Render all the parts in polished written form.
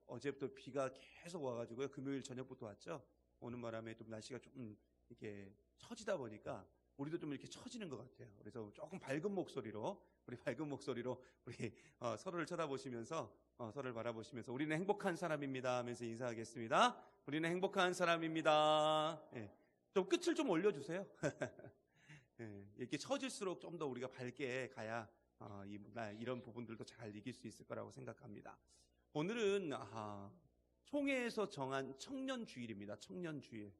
어제부터 비가 계속 와가지고요. 금요일 저녁부터 왔죠. 오는 바람에 좀 날씨가 좀 이렇게 처지다 보니까 우리도 좀 이렇게 처지는 것 같아요. 그래서 조금 밝은 목소리로 우리 서로를 쳐다보시면서 서로를 바라보시면서 우리는 행복한 사람입니다 하면서 인사하겠습니다. 우리는 행복한 사람입니다. 예. 좀 끝을 좀 올려주세요. 예. 이렇게 처질수록 좀 더 우리가 밝게 가야 이런 부분들도 잘 이길 수 있을 거라고 생각합니다. 오늘은 총회에서 정한 청년주일입니다. 청년주일.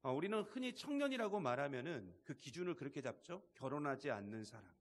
우리는 흔히 청년이라고 말하면은 그 기준을 그렇게 잡죠. 결혼하지 않는 사람.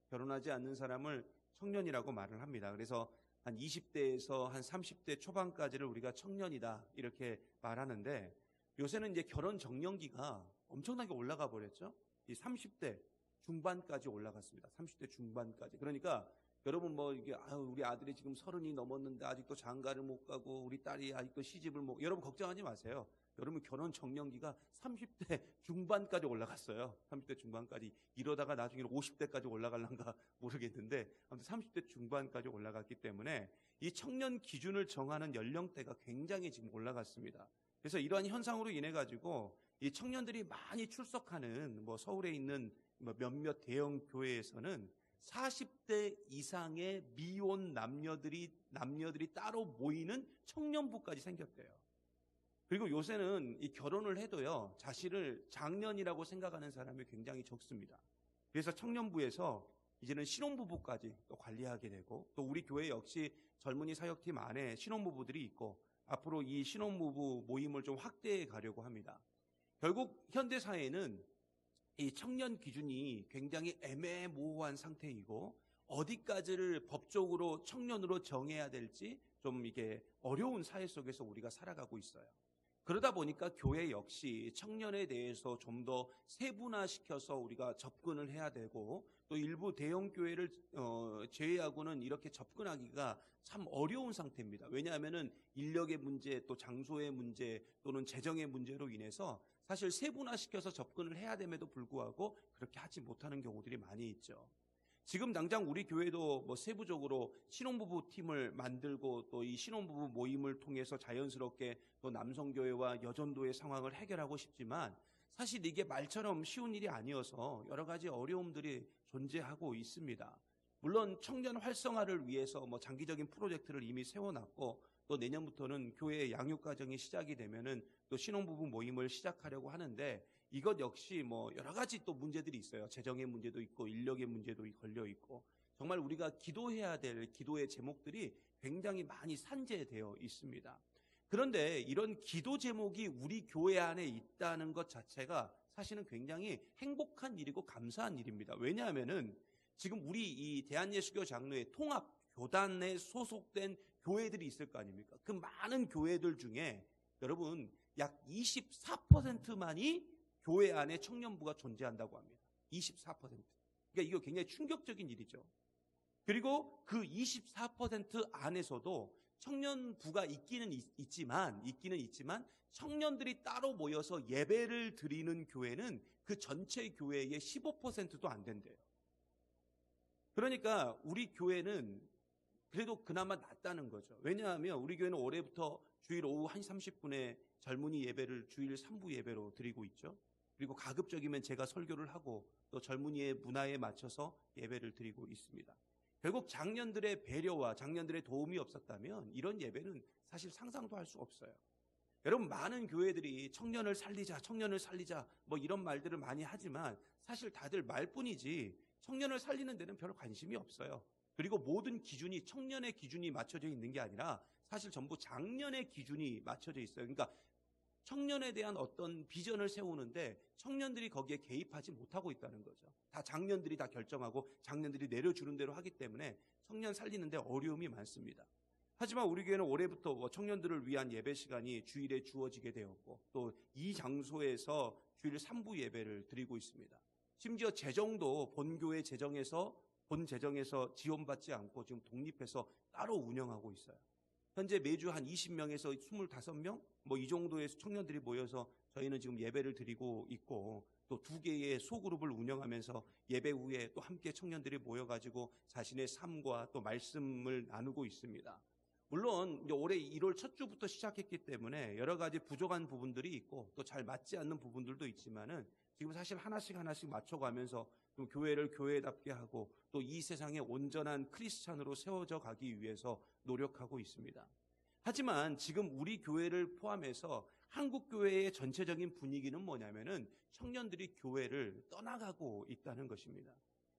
결혼하지 않는 사람을 청년이라고 말을 합니다. 그래서 한 20대에서 한 30대 초반까지를 우리가 청년이다 이렇게 말하는데, 요새는 이제 결혼 적령기가 엄청나게 올라가 버렸죠. 이 30대 중반까지 올라갔습니다. 30대 중반까지. 그러니까 여러분 우리 아들이 지금 30이 넘었는데 아직도 장가를 못 가고 우리 딸이 아직도 시집을 못, 여러분 걱정하지 마세요. 여러분 결혼 적령기가 30대 중반까지 올라갔어요. 30대 중반까지. 이러다가 나중에 50대까지 올라갈란가 모르겠는데 아무튼 30대 중반까지 올라갔기 때문에 이 청년 기준을 정하는 연령대가 굉장히 지금 올라갔습니다. 그래서 이러한 현상으로 인해 가지고 이 청년들이 많이 출석하는 서울에 있는 몇몇 대형 교회에서는 40대 이상의 미혼 남녀들이 따로 모이는 청년부까지 생겼대요. 그리고 요새는 이 결혼을 해도요, 자신을 장년이라고 생각하는 사람이 굉장히 적습니다. 그래서 청년부에서 이제는 신혼부부까지 또 관리하게 되고, 또 우리 교회 역시 젊은이 사역팀 안에 신혼부부들이 있고, 앞으로 이 신혼부부 모임을 좀 확대해 가려고 합니다. 결국 현대사회는 이 청년 기준이 굉장히 애매모호한 상태이고, 어디까지를 법적으로 청년으로 정해야 될지 좀 이게 어려운 사회 속에서 우리가 살아가고 있어요. 그러다 보니까 교회 역시 청년에 대해서 좀 더 세분화시켜서 우리가 접근을 해야 되고, 또 일부 대형 교회를 제외하고는 이렇게 접근하기가 참 어려운 상태입니다. 왜냐하면은 인력의 문제, 또 장소의 문제, 또는 재정의 문제로 인해서 사실 세분화시켜서 접근을 해야 됨에도 불구하고 그렇게 하지 못하는 경우들이 많이 있죠. 지금 당장 우리 교회도 세부적으로 신혼부부 팀을 만들고 또 이 신혼부부 모임을 통해서 자연스럽게 또 남성교회와 여전도의 상황을 해결하고 싶지만, 사실 이게 말처럼 쉬운 일이 아니어서 여러 가지 어려움들이 존재하고 있습니다. 물론 청년 활성화를 위해서 장기적인 프로젝트를 이미 세워놨고, 또 내년부터는 교회의 양육과정이 시작이 되면은 또 신혼부부 모임을 시작하려고 하는데, 이것 역시 여러 가지 또 문제들이 있어요. 재정의 문제도 있고 인력의 문제도 걸려 있고, 정말 우리가 기도해야 될 기도의 제목들이 굉장히 많이 산재되어 있습니다. 그런데 이런 기도 제목이 우리 교회 안에 있다는 것 자체가 사실은 굉장히 행복한 일이고 감사한 일입니다. 왜냐하면은 지금 우리 이 대한예수교 장로회 통합 교단에 소속된 교회들이 있을 거 아닙니까? 그 많은 교회들 중에 여러분 약 24%만이 교회 안에 청년부가 존재한다고 합니다. 24%. 그러니까 이거 굉장히 충격적인 일이죠. 그리고 그 24% 안에서도 청년부가 있기는 있지만 청년들이 따로 모여서 예배를 드리는 교회는 그 전체 교회의 15%도 안 된대요. 그러니까 우리 교회는 그래도 그나마 낫다는 거죠. 왜냐하면 우리 교회는 올해부터 주일 오후 1시 30분에 젊은이 예배를 주일 3부 예배로 드리고 있죠. 그리고 가급적이면 제가 설교를 하고 또 젊은이의 문화에 맞춰서 예배를 드리고 있습니다. 결국 장년들의 배려와 장년들의 도움이 없었다면 이런 예배는 사실 상상도 할 수 없어요. 여러분, 많은 교회들이 청년을 살리자 이런 말들을 많이 하지만 사실 다들 말뿐이지 청년을 살리는 데는 별 관심이 없어요. 그리고 모든 기준이 청년의 기준이 맞춰져 있는 게 아니라 사실 전부 장년의 기준이 맞춰져 있어요. 그러니까 청년에 대한 어떤 비전을 세우는데 청년들이 거기에 개입하지 못하고 있다는 거죠. 다 장년들이 다 결정하고 장년들이 내려주는 대로 하기 때문에 청년 살리는데 어려움이 많습니다. 하지만 우리 교회는 올해부터 청년들을 위한 예배 시간이 주일에 주어지게 되었고, 또 이 장소에서 주일 3부 예배를 드리고 있습니다. 심지어 재정도 본교회 본 재정에서 지원받지 않고 지금 독립해서 따로 운영하고 있어요. 현재 매주 한 20명에서 25명 이 정도의 청년들이 모여서 저희는 지금 예배를 드리고 있고, 또 2개의 소그룹을 운영하면서 예배 후에 또 함께 청년들이 모여가지고 자신의 삶과 또 말씀을 나누고 있습니다. 물론 이제 올해 1월 첫 주부터 시작했기 때문에 여러 가지 부족한 부분들이 있고 또 잘 맞지 않는 부분들도 있지만은 지금 사실 하나씩 맞춰가면서 좀 교회를 교회답게 하고 또 이 세상에 온전한 크리스찬으로 세워져 가기 위해서 노력하고 있습니다. 하지만 지금 우리 교회를 포함해서 한국 교회의 전체적인 분위기는 뭐냐면은 청년들이 교회를 떠나가고 있다는 것입니다.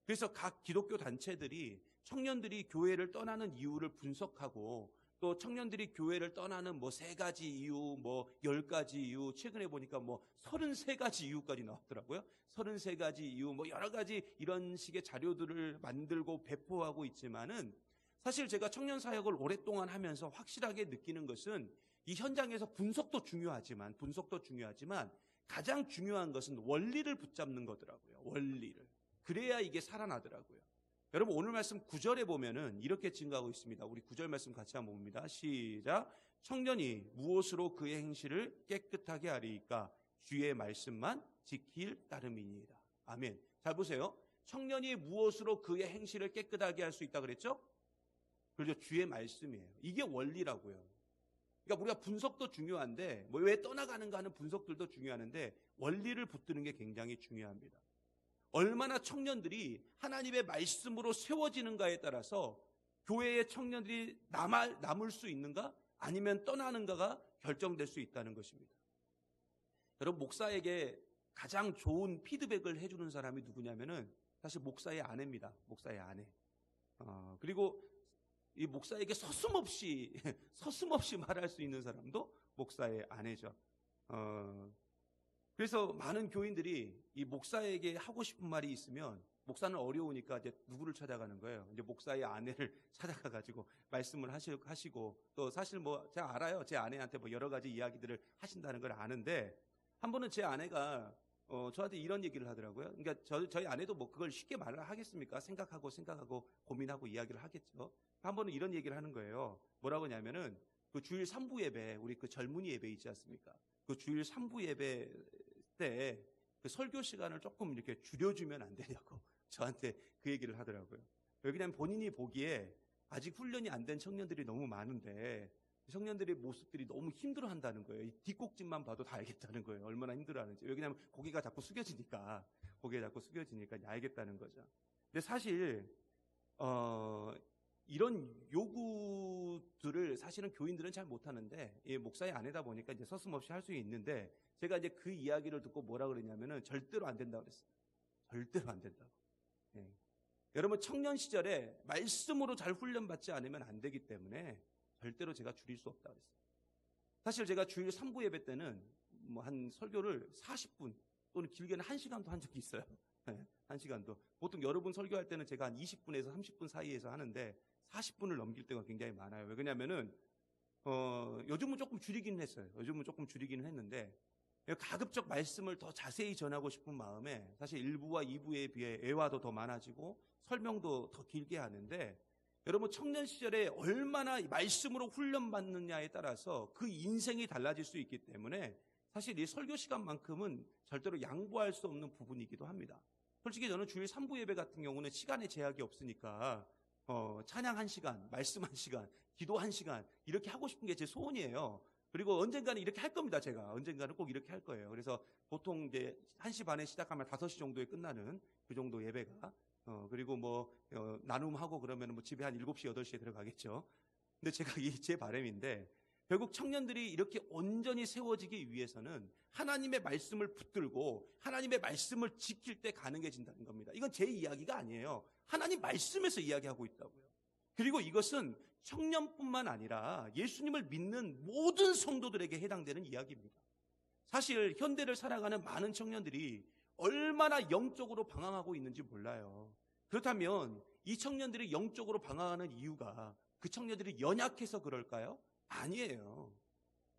그래서 각 기독교 단체들이 청년들이 교회를 떠나는 이유를 분석하고 또 청년들이 교회를 떠나는 뭐 3가지 이유, 뭐 10가지 이유, 최근에 보니까 뭐 33가지 이유까지 나왔더라고요. 33가지 이유, 뭐 여러 가지 이런 식의 자료들을 만들고 배포하고 있지만은 사실 제가 청년 사역을 오랫동안 하면서 확실하게 느끼는 것은 이 현장에서 분석도 중요하지만 가장 중요한 것은 원리를 붙잡는 거더라고요. 원리를. 그래야 이게 살아나더라고요. 여러분 오늘 말씀 9절에 보면은 이렇게 증가하고 있습니다. 우리 9절 말씀 같이 한번 봅니다. 시작. 청년이 무엇으로 그의 행실을 깨끗하게 하리이까 주의 말씀만 지킬 따름이니이다. 아멘. 잘 보세요. 청년이 무엇으로 그의 행실을 깨끗하게 할 수 있다 그랬죠? 그렇죠. 주의 말씀이에요. 이게 원리라고요. 그러니까 우리가 분석도 중요한데 뭐 왜 떠나가는가 하는 분석들도 중요한데 원리를 붙드는 게 굉장히 중요합니다. 얼마나 청년들이 하나님의 말씀으로 세워지는가에 따라서 교회의 청년들이 남을 수 있는가 아니면 떠나는가가 결정될 수 있다는 것입니다. 여러분 목사에게 가장 좋은 피드백을 해주는 사람이 누구냐면은 사실 목사의 아내입니다. 목사의 아내. 그리고 이 목사에게 서슴없이 말할 수 있는 사람도 목사의 아내죠. 그래서 많은 교인들이 이 목사에게 하고 싶은 말이 있으면 목사는 어려우니까 이제 누구를 찾아가는 거예요. 이제 목사의 아내를 찾아가가지고 말씀을 하시고 또 사실 뭐 제가 알아요. 제 아내한테 뭐 여러 가지 이야기들을 하신다는 걸 아는데 한 번은 제 아내가 저한테 이런 얘기를 하더라고요. 그러니까 저희 아내도 뭐 그걸 쉽게 말을 하겠습니까? 생각하고 고민하고 이야기를 하겠죠. 한 번은 이런 얘기를 하는 거예요. 뭐라고 하냐면은 그 주일 3부 예배, 우리 그 젊은이 예배 있지 않습니까? 그 주일 3부 예배 때 그 설교 시간을 조금 이렇게 줄여주면 안 되냐고 저한테 그 얘기를 하더라고요. 왜냐하면 본인이 보기에 아직 훈련이 안 된 청년들이 너무 많은데 청년들의 모습들이 너무 힘들어한다는 거예요. 이 뒷곡집만 봐도 다 알겠다는 거예요. 얼마나 힘들어하는지. 왜냐하면 고개가 자꾸 숙여지니까 알겠다는 거죠. 근데 사실 이런 요구들을 사실은 교인들은 잘 못하는데 목사의 아내다 보니까 이제 서슴없이 할 수 있는데 제가 이제 그 이야기를 듣고 뭐라 그러냐면은 절대로 안 된다고 그랬어요. 절대로 안 된다고. 예. 여러분 청년 시절에 말씀으로 잘 훈련받지 않으면 안 되기 때문에 절대로 제가 줄일 수 없다고 그랬어요. 사실 제가 주일 3부 예배 때는 뭐 한 설교를 40분 또는 길게는 1시간도 한 적이 있어요. 네, 1시간도. 보통 여러분 설교할 때는 제가 한 20분에서 30분 사이에서 하는데 40분을 넘길 때가 굉장히 많아요. 왜냐면은 요즘은 조금 줄이기는 했어요. 요즘은 조금 줄이기는 했는데 가급적 말씀을 더 자세히 전하고 싶은 마음에 사실 1부와 2부에 비해 애화도 더 많아지고 설명도 더 길게 하는데 여러분 청년 시절에 얼마나 말씀으로 훈련받느냐에 따라서 그 인생이 달라질 수 있기 때문에 사실 이 설교 시간만큼은 절대로 양보할 수 없는 부분이기도 합니다. 솔직히 저는 주일 3부 예배 같은 경우는 시간의 제약이 없으니까 찬양 1시간, 말씀 1시간, 기도 1시간 이렇게 하고 싶은 게 제 소원이에요. 그리고 언젠가는 이렇게 할 겁니다. 제가 언젠가는 꼭 이렇게 할 거예요. 그래서 보통 이제 1시 반에 시작하면 5시 정도에 끝나는 그 정도 예배가 그리고 뭐 나눔하고 그러면 뭐 집에 한 7시, 8시에 들어가겠죠. 근데 제가 제 바람인데 결국 청년들이 이렇게 온전히 세워지기 위해서는 하나님의 말씀을 붙들고 하나님의 말씀을 지킬 때 가능해진다는 겁니다. 이건 제 이야기가 아니에요. 하나님 말씀에서 이야기하고 있다고요. 그리고 이것은 청년뿐만 아니라 예수님을 믿는 모든 성도들에게 해당되는 이야기입니다. 사실 현대를 살아가는 많은 청년들이 얼마나 영적으로 방황하고 있는지 몰라요. 그렇다면 이 청년들이 영적으로 방황하는 이유가 그 청년들이 연약해서 그럴까요? 아니에요.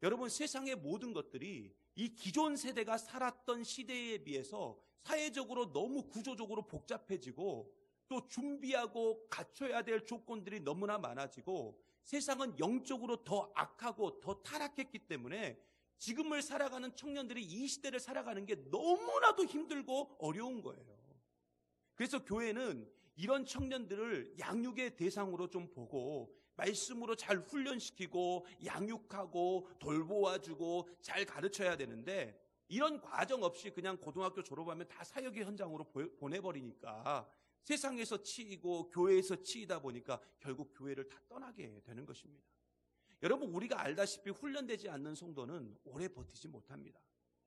여러분 세상의 모든 것들이 이 기존 세대가 살았던 시대에 비해서 사회적으로 너무 구조적으로 복잡해지고 또 준비하고 갖춰야 될 조건들이 너무나 많아지고 세상은 영적으로 더 악하고 더 타락했기 때문에 지금을 살아가는 청년들이 이 시대를 살아가는 게 너무나도 힘들고 어려운 거예요. 그래서 교회는 이런 청년들을 양육의 대상으로 좀 보고 말씀으로 잘 훈련시키고 양육하고 돌보아주고 잘 가르쳐야 되는데 이런 과정 없이 그냥 고등학교 졸업하면 다 사역의 현장으로 보내버리니까 세상에서 치이고 교회에서 치이다 보니까 결국 교회를 다 떠나게 되는 것입니다. 여러분, 우리가 알다시피 훈련되지 않는 성도는 오래 버티지 못합니다.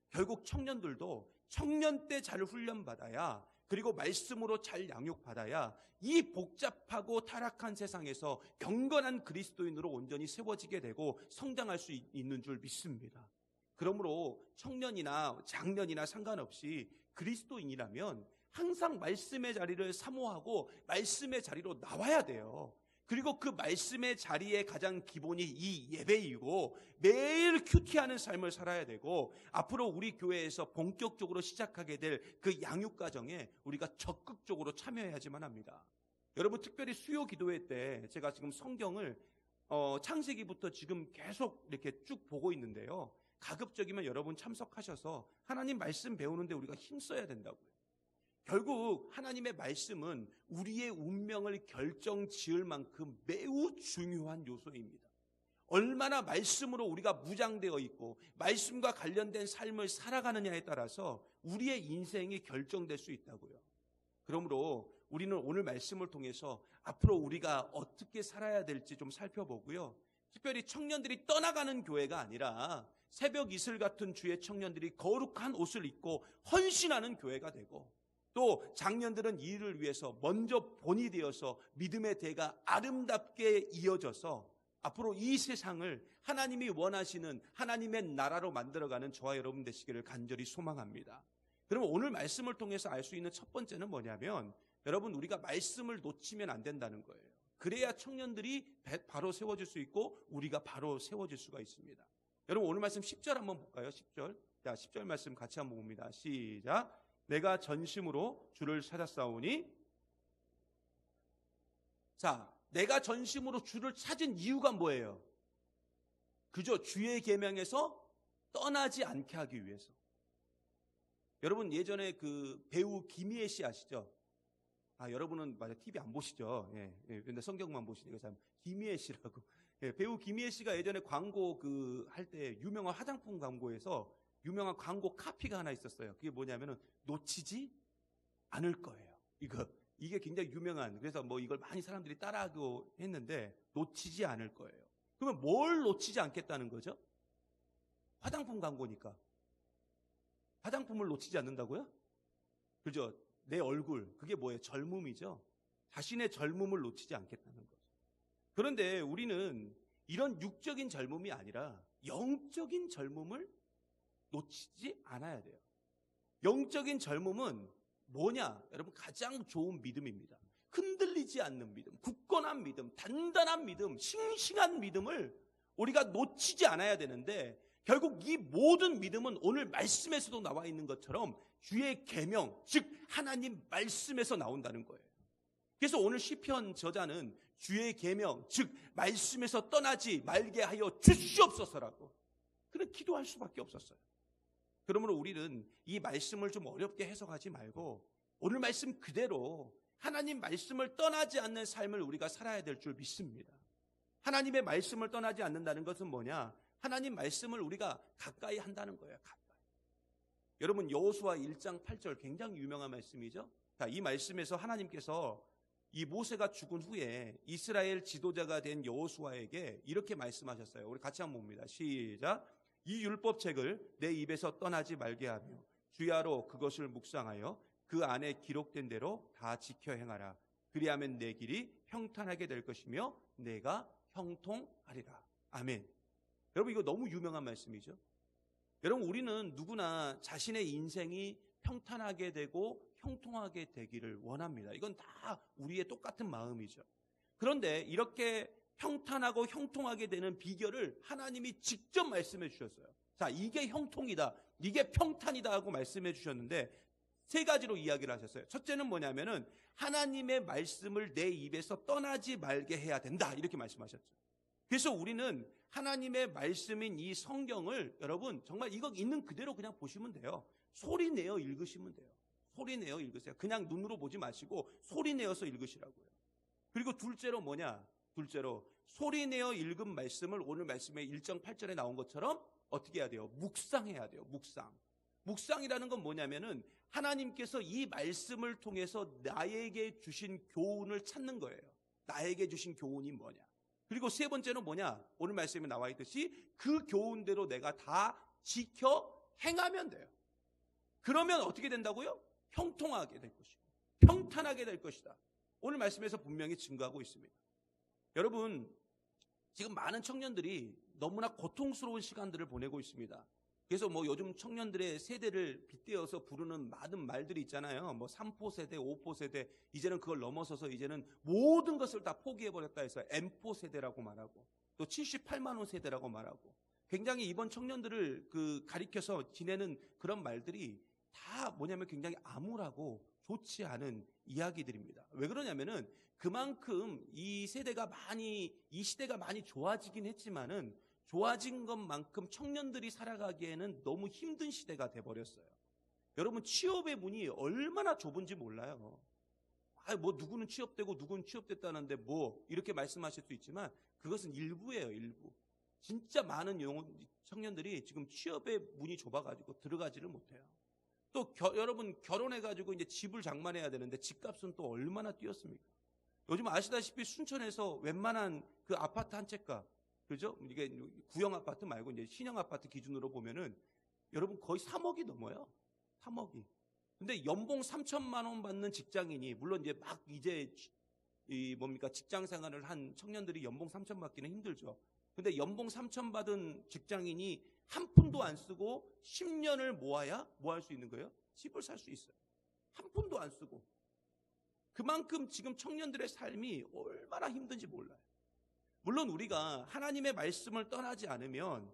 결국 청년들도 청년 때 잘 훈련받아야, 그리고 말씀으로 잘 양육받아야 이 복잡하고 타락한 세상에서 경건한 그리스도인으로 온전히 세워지게 되고 성장할 수 있는 줄 믿습니다. 그러므로 청년이나 장년이나 상관없이 그리스도인이라면 항상 말씀의 자리를 사모하고 말씀의 자리로 나와야 돼요. 그리고 그 말씀의 자리의 가장 기본이 이 예배이고 매일 큐티하는 삶을 살아야 되고 앞으로 우리 교회에서 본격적으로 시작하게 될 그 양육 과정에 우리가 적극적으로 참여해야지만 합니다. 여러분, 특별히 수요 기도회 때 제가 지금 성경을 창세기부터 지금 계속 이렇게 쭉 보고 있는데요. 가급적이면 여러분 참석하셔서 하나님 말씀 배우는데 우리가 힘써야 된다고요. 결국 하나님의 말씀은 우리의 운명을 결정지을 만큼 매우 중요한 요소입니다. 얼마나 말씀으로 우리가 무장되어 있고 말씀과 관련된 삶을 살아가느냐에 따라서 우리의 인생이 결정될 수 있다고요. 그러므로 우리는 오늘 말씀을 통해서 앞으로 우리가 어떻게 살아야 될지 좀 살펴보고요. 특별히 청년들이 떠나가는 교회가 아니라 새벽 이슬 같은 주의 청년들이 거룩한 옷을 입고 헌신하는 교회가 되고, 또 장년들은 이 일을 위해서 먼저 본이 되어서 믿음의 대가 아름답게 이어져서 앞으로 이 세상을 하나님이 원하시는 하나님의 나라로 만들어가는 저와 여러분 되시기를 간절히 소망합니다. 그러면 오늘 말씀을 통해서 알 수 있는 첫 번째는 뭐냐면, 여러분, 우리가 말씀을 놓치면 안 된다는 거예요. 그래야 청년들이 바로 세워질 수 있고 우리가 바로 세워질 수가 있습니다. 여러분, 오늘 말씀 10절 한번 볼까요? 10절. 자, 10절 말씀 같이 한번 봅니다. 시작. 내가 전심으로 주를 찾았사오니. 자, 내가 전심으로 주를 찾은 이유가 뭐예요? 그저 주의 계명에서 떠나지 않게 하기 위해서. 여러분, 예전에 그 배우 김희애 씨 아시죠? 여러분은 맞아 TV 안 보시죠? 예, 근데 성경만 보시니까 참 김희애 씨라고. 예, 배우 김희애 씨가 예전에 광고 할 때 유명한 화장품 광고에서 유명한 광고 카피가 하나 있었어요. 그게 뭐냐면은 놓치지 않을 거예요. 이게 굉장히 유명한, 그래서 뭐 이걸 많이 사람들이 따라하고 했는데 놓치지 않을 거예요. 그러면 뭘 놓치지 않겠다는 거죠? 화장품 광고니까. 화장품을 놓치지 않는다고요? 그죠? 내 얼굴, 그게 뭐예요? 젊음이죠. 자신의 젊음을 놓치지 않겠다는 거죠. 그런데 우리는 이런 육적인 젊음이 아니라 영적인 젊음을 놓치지 않아야 돼요. 영적인 젊음은 뭐냐? 여러분, 가장 좋은 믿음입니다. 흔들리지 않는 믿음, 굳건한 믿음, 단단한 믿음, 싱싱한 믿음을 우리가 놓치지 않아야 되는데, 결국 이 모든 믿음은 오늘 말씀에서도 나와 있는 것처럼 주의 계명, 즉 하나님 말씀에서 나온다는 거예요. 그래서 오늘 시편 저자는 주의 계명, 즉 말씀에서 떠나지 말게 하여 주시옵소서라고 그런 기도할 수밖에 없었어요. 그러므로 우리는 이 말씀을 좀 어렵게 해석하지 말고 오늘 말씀 그대로 하나님 말씀을 떠나지 않는 삶을 우리가 살아야 될 줄 믿습니다. 하나님의 말씀을 떠나지 않는다는 것은 뭐냐? 하나님 말씀을 우리가 가까이 한다는 거예요. 가까이. 여러분, 여호수아 1장 8절 굉장히 유명한 말씀이죠. 자, 이 말씀에서 하나님께서 이 모세가 죽은 후에 이스라엘 지도자가 된 여호수아에게 이렇게 말씀하셨어요. 우리 같이 한번 봅니다. 시작. 이 율법책을 내 입에서 떠나지 말게 하며 주야로 그것을 묵상하여 그 안에 기록된 대로 다 지켜 행하라. 그리하면 내 길이 평탄하게 될 것이며 내가 형통하리라. 아멘. 여러분, 이거 너무 유명한 말씀이죠. 여러분, 우리는 누구나 자신의 인생이 평탄하게 되고 형통하게 되기를 원합니다. 이건 다 우리의 똑같은 마음이죠. 그런데 이렇게 평탄하고 형통하게 되는 비결을 하나님이 직접 말씀해 주셨어요. 자, 이게 형통이다, 이게 평탄이다 하고 말씀해 주셨는데 세 가지로 이야기를 하셨어요. 첫째는 뭐냐면은 하나님의 말씀을 내 입에서 떠나지 말게 해야 된다, 이렇게 말씀하셨죠. 그래서 우리는 하나님의 말씀인 이 성경을 여러분 정말 이거 있는 그대로 그냥 보시면 돼요. 소리 내어 읽으시면 돼요. 소리 내어 읽으세요. 그냥 눈으로 보지 마시고 소리 내어서 읽으시라고요. 그리고 둘째로 뭐냐? 둘째로 소리내어 읽은 말씀을 오늘 말씀의 1장 8절에 나온 것처럼 어떻게 해야 돼요? 묵상해야 돼요. 묵상. 묵상이라는 건 뭐냐면은 하나님께서 이 말씀을 통해서 나에게 주신 교훈을 찾는 거예요. 나에게 주신 교훈이 뭐냐. 그리고 세 번째는 뭐냐? 오늘 말씀에 나와 있듯이 그 교훈대로 내가 다 지켜 행하면 돼요. 그러면 어떻게 된다고요? 형통하게 될 것이고 평탄하게 될 것이다. 오늘 말씀에서 분명히 증거하고 있습니다. 여러분, 지금 많은 청년들이 너무나 고통스러운 시간들을 보내고 있습니다. 그래서 요즘 청년들의 세대를 빗대어서 부르는 많은 말들이 있잖아요. 3포 세대, 5포 세대, 이제는 그걸 넘어서서 이제는 모든 것을 다 포기해버렸다 해서 M포 세대라고 말하고 또 78만 원 세대라고 말하고 굉장히 이번 청년들을 가리켜서 지내는 그런 말들이 다 뭐냐면 굉장히 암울하고 좋지 않은 이야기들입니다. 왜 그러냐면은 그만큼 이 시대가 많이 좋아지긴 했지만은 좋아진 것만큼 청년들이 살아가기에는 너무 힘든 시대가 돼버렸어요. 여러분, 취업의 문이 얼마나 좁은지 몰라요. 누구는 취업되고 누구는 취업됐다는데 이렇게 말씀하실 수 있지만 그것은 일부예요, 일부. 진짜 많은 청년들이 지금 취업의 문이 좁아가지고 들어가지를 못해요. 또 여러분 결혼해가지고 이제 집을 장만해야 되는데 집값은 또 얼마나 뛰었습니까? 요즘 아시다시피 순천에서 웬만한 그 아파트 한 채가, 그죠? 이게 구형 아파트 말고 이제 신형 아파트 기준으로 보면은 여러분 거의 3억이 넘어요. 3억이. 근데 연봉 3천만 원 받는 직장인이, 물론 이제 직장 생활을 한 청년들이 연봉 3천 받기는 힘들죠. 근데 연봉 3천 받은 직장인이 한 푼도 안 쓰고 10년을 모아야 뭐 할 수 있는 거예요? 집을 살 수 있어요. 한 푼도 안 쓰고. 그만큼 지금 청년들의 삶이 얼마나 힘든지 몰라요. 물론 우리가 하나님의 말씀을 떠나지 않으면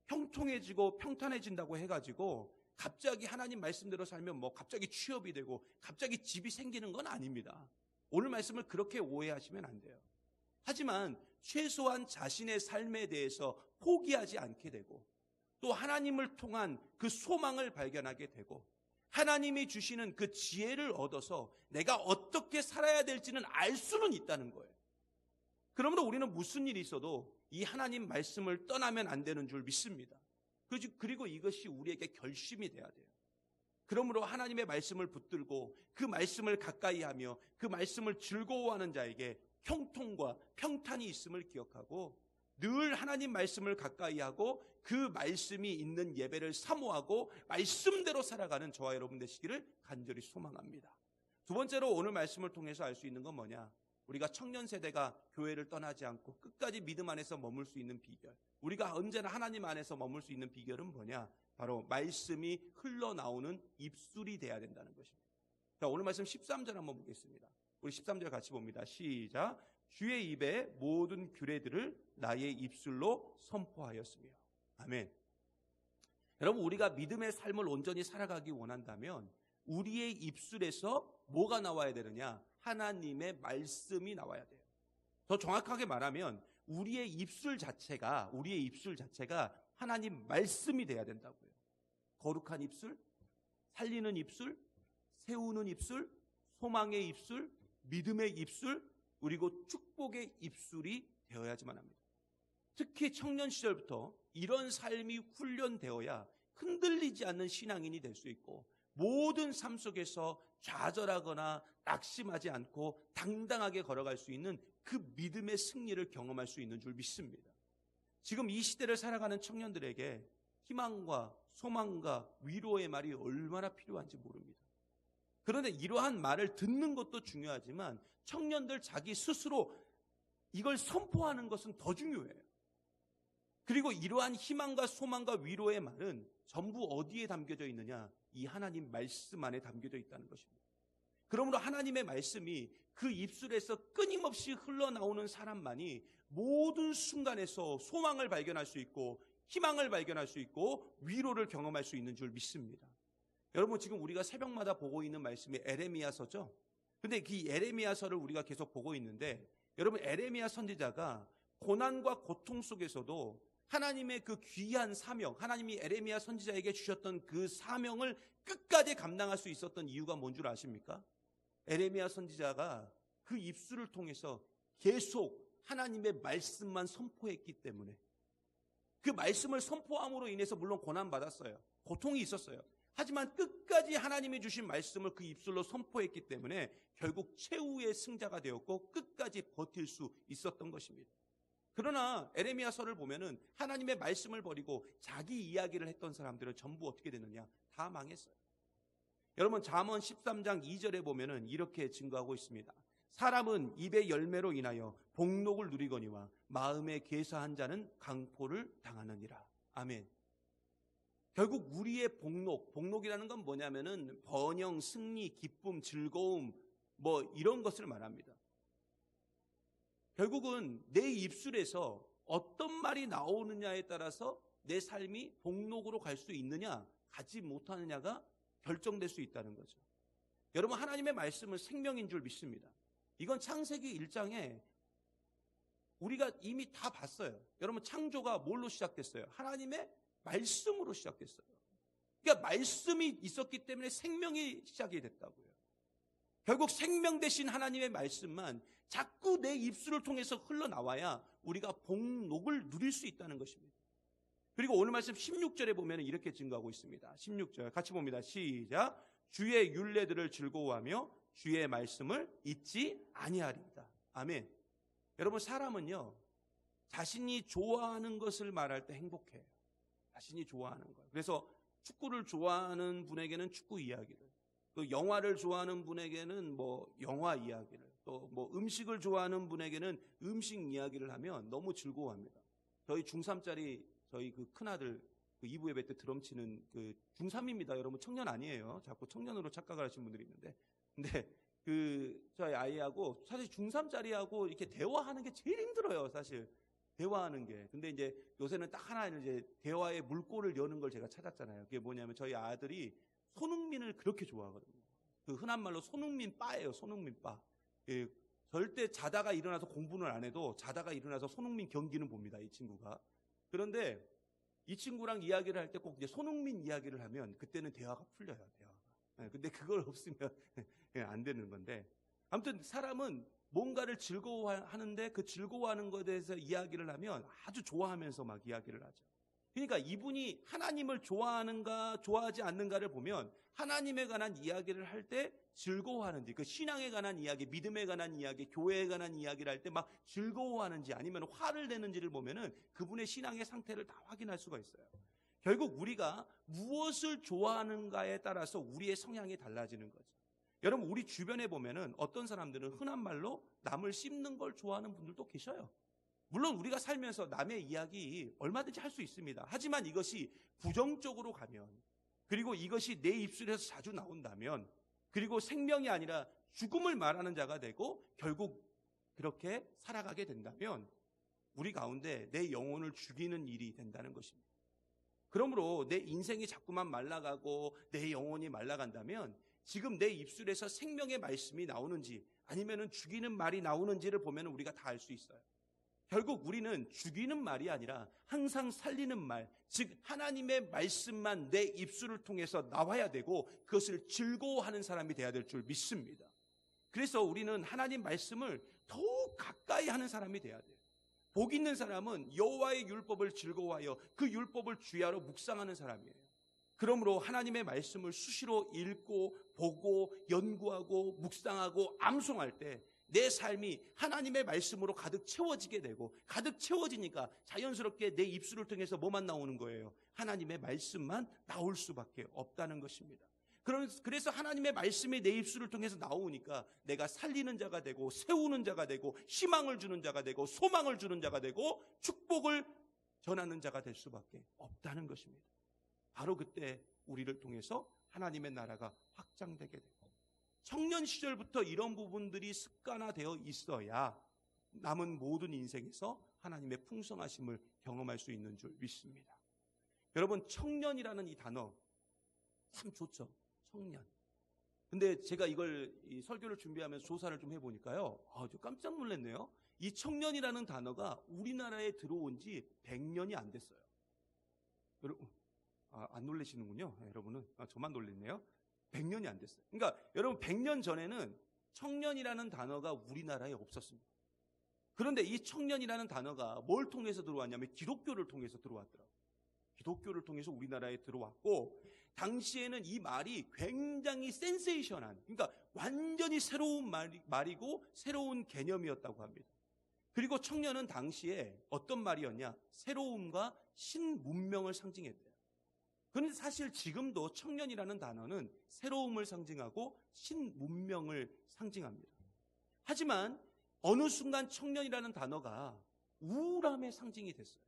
형통해지고 평탄해진다고 해가지고 갑자기 하나님 말씀대로 살면 갑자기 취업이 되고 갑자기 집이 생기는 건 아닙니다. 오늘 말씀을 그렇게 오해하시면 안 돼요. 하지만 최소한 자신의 삶에 대해서 포기하지 않게 되고 또 하나님을 통한 그 소망을 발견하게 되고 하나님이 주시는 그 지혜를 얻어서 내가 어떻게 살아야 될지는 알 수는 있다는 거예요. 그러므로 우리는 무슨 일이 있어도 이 하나님 말씀을 떠나면 안 되는 줄 믿습니다. 그리고 이것이 우리에게 결심이 돼야 돼요. 그러므로 하나님의 말씀을 붙들고 그 말씀을 가까이 하며 그 말씀을 즐거워하는 자에게 형통과 평탄이 있음을 기억하고 늘 하나님 말씀을 가까이 하고 그 말씀이 있는 예배를 사모하고 말씀대로 살아가는 저와 여러분 되시기를 간절히 소망합니다. 두 번째로 오늘 말씀을 통해서 알 수 있는 건 뭐냐? 우리가 청년 세대가 교회를 떠나지 않고 끝까지 믿음 안에서 머물 수 있는 비결, 우리가 언제나 하나님 안에서 머물 수 있는 비결은 뭐냐? 바로 말씀이 흘러나오는 입술이 돼야 된다는 것입니다. 자, 오늘 말씀 13절 한번 보겠습니다. 우리 13절 같이 봅니다. 시작. 주의 입에 모든 규례들을 나의 입술로 선포하였으며. 아멘. 여러분, 우리가 믿음의 삶을 온전히 살아가기 원한다면 우리의 입술에서 뭐가 나와야 되느냐? 하나님의 말씀이 나와야 돼요. 더 정확하게 말하면 우리의 입술 자체가 하나님 말씀이 돼야 된다고요. 거룩한 입술, 살리는 입술, 세우는 입술, 소망의 입술, 믿음의 입술, 그리고 축복의 입술이 되어야지만 합니다. 특히 청년 시절부터 이런 삶이 훈련되어야 흔들리지 않는 신앙인이 될 수 있고 모든 삶 속에서 좌절하거나 낙심하지 않고 당당하게 걸어갈 수 있는 그 믿음의 승리를 경험할 수 있는 줄 믿습니다. 지금 이 시대를 살아가는 청년들에게 희망과 소망과 위로의 말이 얼마나 필요한지 모릅니다. 그런데 이러한 말을 듣는 것도 중요하지만 청년들 자기 스스로 이걸 선포하는 것은 더 중요해요. 그리고 이러한 희망과 소망과 위로의 말은 전부 어디에 담겨져 있느냐? 이 하나님 말씀 안에 담겨져 있다는 것입니다. 그러므로 하나님의 말씀이 그 입술에서 끊임없이 흘러나오는 사람만이 모든 순간에서 소망을 발견할 수 있고 희망을 발견할 수 있고 위로를 경험할 수 있는 줄 믿습니다. 여러분, 지금 우리가 새벽마다 보고 있는 말씀이 에레미야서죠. 근데 그 에레미야서를 우리가 계속 보고 있는데 여러분, 에레미야 선지자가 고난과 고통 속에서도 하나님의 그 귀한 사명, 하나님이 에레미야 선지자에게 주셨던 그 사명을 끝까지 감당할 수 있었던 이유가 뭔 줄 아십니까? 에레미야 선지자가 그 입술을 통해서 계속 하나님의 말씀만 선포했기 때문에, 그 말씀을 선포함으로 인해서 물론 고난받았어요. 고통이 있었어요. 하지만 끝까지 하나님이 주신 말씀을 그 입술로 선포했기 때문에 결국 최후의 승자가 되었고 끝까지 버틸 수 있었던 것입니다. 그러나 에레미야서를 보면은 하나님의 말씀을 버리고 자기 이야기를 했던 사람들은 전부 어떻게 됐느냐? 다 망했어요. 여러분, 잠언 13장 2절에 보면은 이렇게 증거하고 있습니다. 사람은 입의 열매로 인하여 복록을 누리거니와 마음에 계사한 자는 강포를 당하느니라. 아멘. 결국 우리의 복록이라는 건 뭐냐면은 번영, 승리, 기쁨, 즐거움 뭐 이런 것을 말합니다. 결국은 내 입술에서 어떤 말이 나오느냐에 따라서 내 삶이 복록으로 갈 수 있느냐 가지 못하느냐가 결정될 수 있다는 거죠. 여러분, 하나님의 말씀은 생명인 줄 믿습니다. 이건 창세기 1장에 우리가 이미 다 봤어요. 여러분, 창조가 뭘로 시작됐어요? 하나님의 말씀으로 시작됐어요. 그러니까 말씀이 있었기 때문에 생명이 시작이 됐다고요. 결국 생명 되신 하나님의 말씀만 자꾸 내 입술을 통해서 흘러나와야 우리가 복록을 누릴 수 있다는 것입니다. 그리고 오늘 말씀 16절에 보면 이렇게 증거하고 있습니다. 16절 같이 봅니다. 시작. 주의 율례들을 즐거워하며 주의 말씀을 잊지 아니하리이다. 아멘. 여러분, 사람은요 자신이 좋아하는 것을 말할 때 행복해요. 자신이 좋아하는 것. 그래서 축구를 좋아하는 분에게는 축구 이야기를, 또 영화를 좋아하는 분에게는 뭐 영화 이야기를, 또 뭐 음식을 좋아하는 분에게는 음식 이야기를 하면 너무 즐거워합니다. 저희 중3짜리 저희 그 큰아들 그 2부 예배 때 드럼 치는 그 중3입니다. 여러분, 청년 아니에요. 자꾸 청년으로 착각을 하시는 분들이 있는데, 근데 그 저희 아이하고 사실 중3짜리하고 이렇게 대화하는 게 제일 힘들어요. 사실 대화하는 게. 근데 이제 요새는 딱 하나 이제 대화의 물꼬를 여는 걸 제가 찾았잖아요. 그게 뭐냐면 저희 아들이 손흥민을 그렇게 좋아하거든요. 그 흔한 말로 손흥민 빠예요. 손흥민 빠. 예, 절대 자다가 일어나서 공부는 안 해도 자다가 일어나서 손흥민 경기는 봅니다. 이 친구가. 그런데 이 친구랑 이야기를 할 때 꼭 이제 손흥민 이야기를 하면 그때는 대화가 풀려요. 대화가. 예, 근데 그걸 없으면 안 되는 건데, 아무튼 사람은 뭔가를 즐거워하는데 그 즐거워하는 것에 대해서 이야기를 하면 아주 좋아하면서 막 이야기를 하죠. 그러니까 이분이 하나님을 좋아하는가 좋아하지 않는가를 보면 하나님에 관한 이야기를 할 때 즐거워하는지, 그 신앙에 관한 이야기, 믿음에 관한 이야기, 교회에 관한 이야기를 할 때 막 즐거워하는지 아니면 화를 내는지를 보면은 그분의 신앙의 상태를 다 확인할 수가 있어요. 결국 우리가 무엇을 좋아하는가에 따라서 우리의 성향이 달라지는 거죠. 여러분, 우리 주변에 보면은 어떤 사람들은 흔한 말로 남을 씹는 걸 좋아하는 분들도 계셔요. 물론 우리가 살면서 남의 이야기 얼마든지 할 수 있습니다. 하지만 이것이 부정적으로 가면, 그리고 이것이 내 입술에서 자주 나온다면, 그리고 생명이 아니라 죽음을 말하는 자가 되고 결국 그렇게 살아가게 된다면 우리 가운데 내 영혼을 죽이는 일이 된다는 것입니다. 그러므로 내 인생이 자꾸만 말라가고 내 영혼이 말라간다면 지금 내 입술에서 생명의 말씀이 나오는지 아니면은 죽이는 말이 나오는지를 보면 우리가 다 알 수 있어요. 결국 우리는 죽이는 말이 아니라 항상 살리는 말, 즉 하나님의 말씀만 내 입술을 통해서 나와야 되고 그것을 즐거워하는 사람이 돼야 될 줄 믿습니다. 그래서 우리는 하나님 말씀을 더욱 가까이 하는 사람이 돼야 돼요. 복 있는 사람은 여호와의 율법을 즐거워하여 그 율법을 주야로 묵상하는 사람이에요. 그러므로 하나님의 말씀을 수시로 읽고 보고 연구하고 묵상하고 암송할 때 내 삶이 하나님의 말씀으로 가득 채워지게 되고, 가득 채워지니까 자연스럽게 내 입술을 통해서 뭐만 나오는 거예요? 하나님의 말씀만 나올 수밖에 없다는 것입니다. 그래서 하나님의 말씀이 내 입술을 통해서 나오니까 내가 살리는 자가 되고 세우는 자가 되고 희망을 주는 자가 되고 소망을 주는 자가 되고 축복을 전하는 자가 될 수밖에 없다는 것입니다. 바로 그때 우리를 통해서 하나님의 나라가 확장되게 되고, 청년 시절부터 이런 부분들이 습관화되어 있어야 남은 모든 인생에서 하나님의 풍성하심을 경험할 수 있는 줄 믿습니다. 여러분, 청년이라는 이 단어 참 좋죠. 청년. 근데 제가 이걸 이 설교를 준비하면서 조사를 좀 해보니까요, 저 깜짝 놀랐네요. 이 청년이라는 단어가 우리나라에 들어온 지 100년이 안 됐어요. 여러분, 안 놀라시는군요. 여러분은. 저만 놀랐네요. 100년이 안 됐어요. 그러니까 여러분, 100년 전에는 청년이라는 단어가 우리나라에 없었습니다. 그런데 이 청년이라는 단어가 뭘 통해서 들어왔냐면 기독교를 통해서 들어왔더라고요. 기독교를 통해서 우리나라에 들어왔고, 당시에는 이 말이 굉장히 센세이션한, 그러니까 완전히 새로운 말이고 새로운 개념이었다고 합니다. 그리고 청년은 당시에 어떤 말이었냐? 새로움과 신문명을 상징했대요. 그런데 사실 지금도 청년이라는 단어는 새로움을 상징하고 신문명을 상징합니다. 하지만 어느 순간 청년이라는 단어가 우울함의 상징이 됐어요.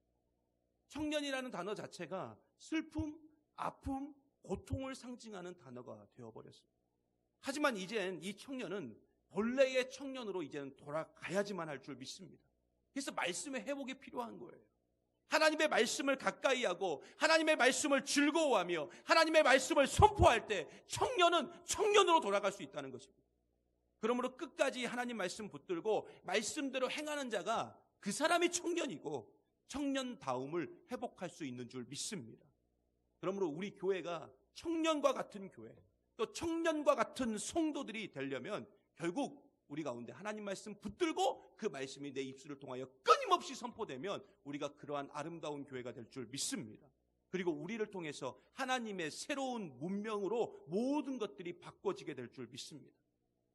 청년이라는 단어 자체가 슬픔, 아픔, 고통을 상징하는 단어가 되어버렸습니다. 하지만 이젠 이 청년은 본래의 청년으로 이제는 돌아가야지만 할 줄 믿습니다. 그래서 말씀의 회복이 필요한 거예요. 하나님의 말씀을 가까이 하고 하나님의 말씀을 즐거워하며 하나님의 말씀을 선포할 때 청년은 청년으로 돌아갈 수 있다는 것입니다. 그러므로 끝까지 하나님 말씀 붙들고 말씀대로 행하는 자가 그 사람이 청년이고 청년다움을 회복할 수 있는 줄 믿습니다. 그러므로 우리 교회가 청년과 같은 교회, 또 청년과 같은 성도들이 되려면 결국 우리 가운데 하나님 말씀 붙들고 그 말씀이 내 입술을 통하여 끊임없이 선포되면 우리가 그러한 아름다운 교회가 될 줄 믿습니다. 그리고 우리를 통해서 하나님의 새로운 문명으로 모든 것들이 바꿔지게 될 줄 믿습니다.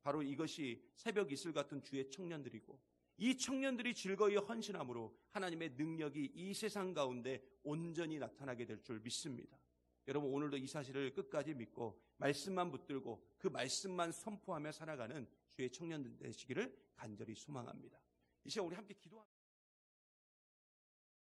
바로 이것이 새벽 이슬 같은 주의 청년들이고, 이 청년들이 즐거이 헌신함으로 하나님의 능력이 이 세상 가운데 온전히 나타나게 될 줄 믿습니다. 여러분, 오늘도 이 사실을 끝까지 믿고 말씀만 붙들고 그 말씀만 선포하며 살아가는 주의 청년들 되시기를 간절히 소망합니다. 이 시간 우리 함께 기도합니다.